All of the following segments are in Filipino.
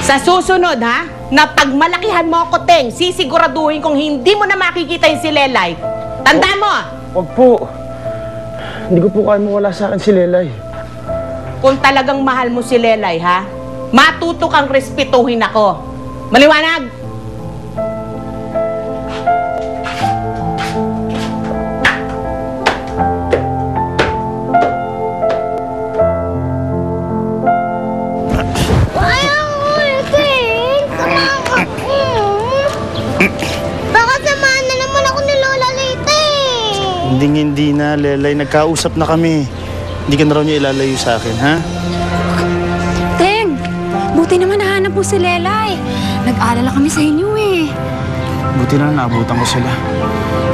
Sa susunod, ha, na pagmalakihan mo ako, Teng, sisiguraduhin kong hindi mo na makikita yung si Lelay. Tanda mo! Wag po. Hindi ko po kaya mawala sa akin si Lelay. Kung talagang mahal mo si Lelay, ha, matuto kang respetuhin ako. Maliwanag! Baka samahan na naman ako ni Lola Lita eh. Hindi na, Lelay. Nagkausap na kami. Hindi ka na raw niya ilalayo sa akin, ha? Teng, buti naman nahanap po si Lelay. Nag-alala kami sa inyo eh. Buti na naabutan ko sila.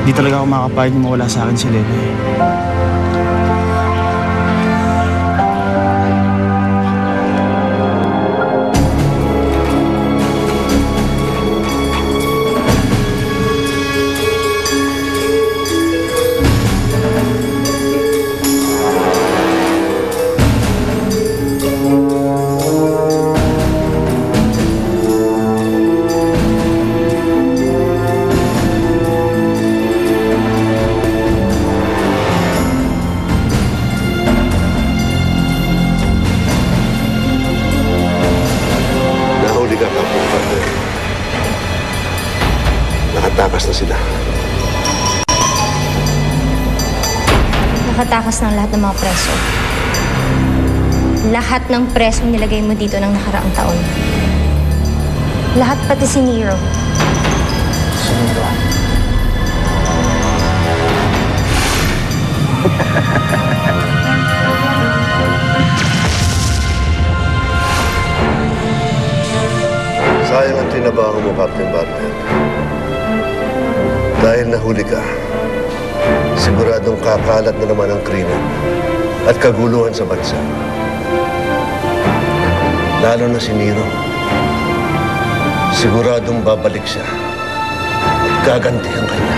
Hindi talaga ako makakapayag na mawala sa akin si Lelay. Nakatakas na sila. Nakatakas ng lahat ng mga preso. Lahat ng preso nilagay mo dito ng nakaraang taon. Lahat pati si Nero. Sino? Sayang ang trinabaho mo, Captain Bartlett. Dahil nahuli ka, siguradong kakalat na naman ang krimen at kaguluhan sa bansa. Lalo na si Nero. Siguradong babalik siya at gagantihan kanya.